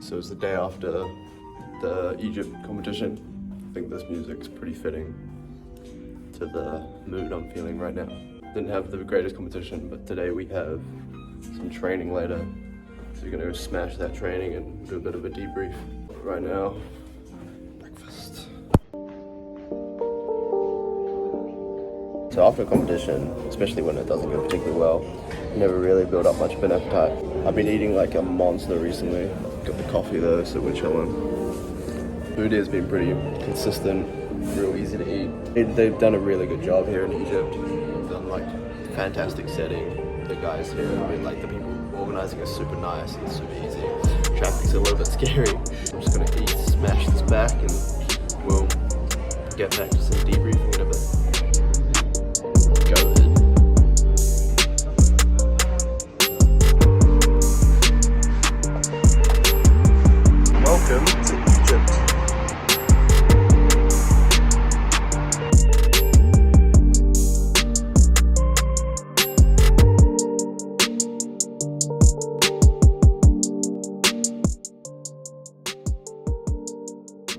So it's the day after the Egypt competition. I think this music's pretty fitting to the mood I'm feeling right now. Didn't have the greatest competition, but today we have some training later. So we're gonna smash that training and do a bit of a debrief. Right now, breakfast. So after a competition, especially when it doesn't go particularly well, you never really build up much of an appetite. I've been eating like a monster recently. Got the coffee though, so we're chilling. Food has been pretty consistent, real easy to eat. They've done a really good job here in Egypt. They've done like fantastic setting. The guys here, I mean, like the people organizing are super nice and super easy. Traffic's a little bit scary. I'm just gonna eat, smash this back, and we'll get back to some debriefing in a bit. Go ahead. Welcome to Egypt.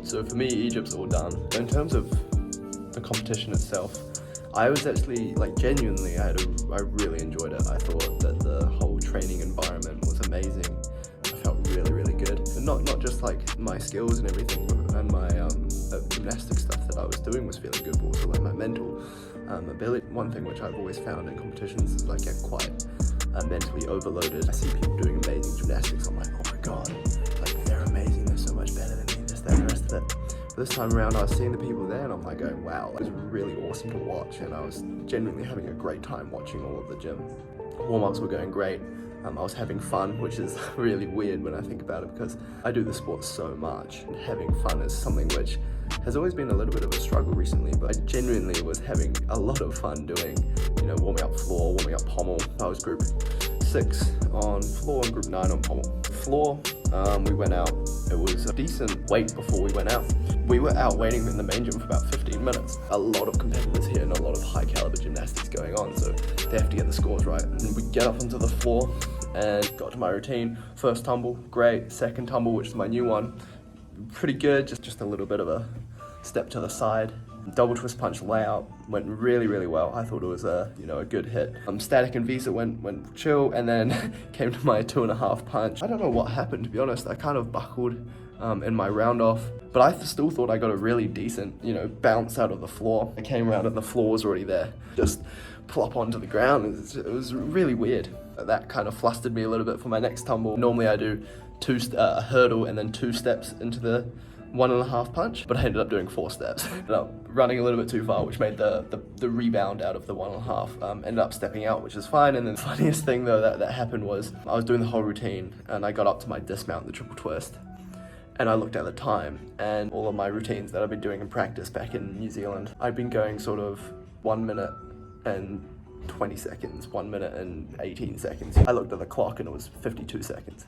So for me, Egypt's all done. In terms of the competition itself, I was actually, like, genuinely, I really enjoyed it. I thought that the whole training environment was amazing. I felt really, really good. And not just like my skills and everything, and my gymnastic stuff that I was doing was feeling good, but also like my mental ability. One thing which I've always found in competitions is I get quite mentally overloaded. I see people doing amazing gymnastics. I'm like, oh my god, like they're amazing. They're so much better than me. This, that, and the rest of it. But this time around, I was seeing the people there, and I'm like going, wow, it was really awesome to watch, and I was genuinely having a great time watching all of the gym. Warm-ups were going great. I was having fun, which is really weird when I think about it, because I do the sport so much, and having fun is something which has always been a little bit of a struggle recently, but I genuinely was having a lot of fun doing, warming up floor, warming up pommel. I was group 6 on floor and group 9 on pommel. Floor, we went out. It was a decent wait before we went out. We were out waiting in the main gym for about 15 minutes. A lot of competitors here and a lot of high caliber gymnastics going on, so they have to get the scores right. And we get up onto the floor and got to my routine. First tumble, great. Second tumble, which is my new one, pretty good. Just a little bit of a step to the side. Double twist punch layout went really, really well. I thought it was a good hit. Static and visa went chill, and then came to my 2.5 punch. I don't know what happened, to be honest. I kind of buckled in my round off, but I still thought I got a really decent, bounce out of the floor. I came around and the floor was already there. Just plop onto the ground. It was really weird. That kind of flustered me a little bit for my next tumble. Normally I do a hurdle and then 2 steps into the 1.5 punch, but I ended up doing 4 steps. Ended up running a little bit too far, which made the rebound out of the 1.5. Ended up stepping out, which is fine. And then the funniest thing though that happened was I was doing the whole routine and I got up to my dismount, the triple twist, and I looked at the time, and all of my routines that I've been doing in practice back in New Zealand, I'd been going sort of 1 minute and 20 seconds, 1 minute and 18 seconds. I looked at the clock and it was 52 seconds.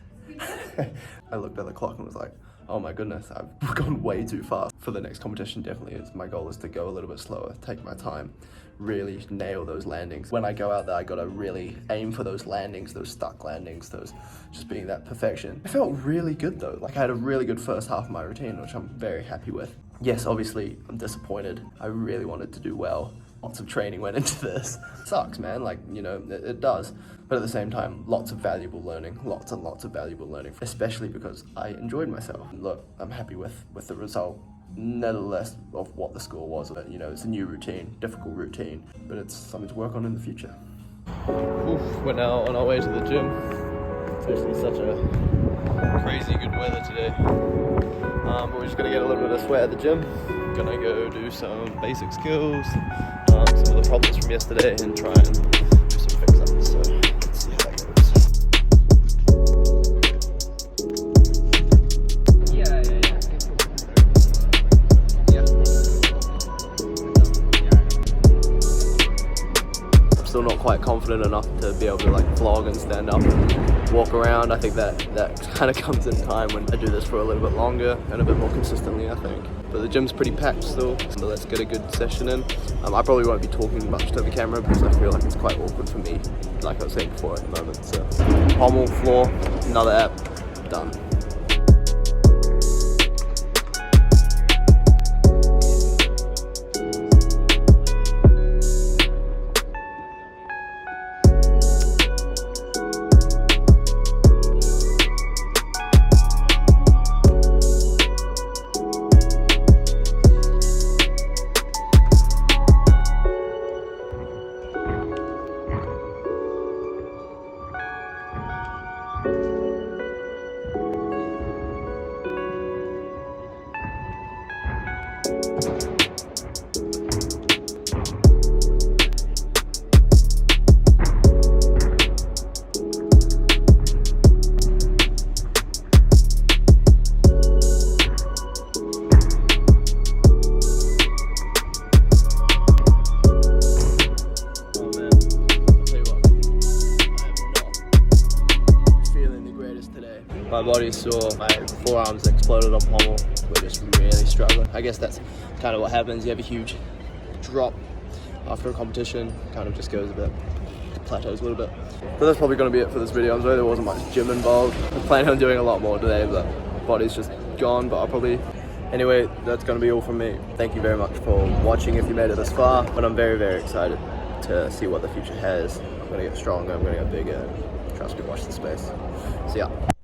I looked at the clock and was like, oh my goodness, I've gone way too fast. For the next competition, definitely my goal is to go a little bit slower, take my time, really nail those landings. When I go out there, I gotta really aim for those landings, those stuck landings, those just being that perfection. I felt really good though. Like I had a really good first half of my routine, which I'm very happy with. Yes, obviously I'm disappointed. I really wanted to do well. Lots of training went into this. It sucks, man, like, it does. But at the same time, lots of valuable learning, lots and lots of valuable learning, especially because I enjoyed myself. Look, I'm happy with the result, nevertheless of what the score was. It's a new routine, difficult routine, but it's something to work on in the future. Oof, we're now on our way to the gym. It's actually such a crazy good weather today. But we're just gonna get a little bit of sweat at the gym. Gonna go do some basic skills, some of the problems from yesterday, and try and do some fix-ups. So let's see how that goes. I'm still not quite confident enough to be able to like vlog and stand up and walk around. I think that kind of comes in time when I do this for a little bit longer and a bit more consistently, I think. But the gym's pretty packed still, so let's get a good session in. I probably won't be talking much to the camera because I feel like it's quite awkward for me, like I was saying before at the moment. So pommel, floor, another app, done. sore. My forearms exploded on pommel. We're just really struggling. I guess that's kind of what happens. You have a huge drop after a competition. Kind of just goes a bit, plateaus a little bit. But that's probably going to be it for this video. I'm sorry there wasn't much gym involved. I plan on doing a lot more today, but body's just gone. But I'll probably... Anyway, that's going to be all from me. Thank you very much for watching if you made it this far. But I'm very, very excited to see what the future has. I'm going to get stronger, I'm going to get bigger. Trust me, watch the space. See ya.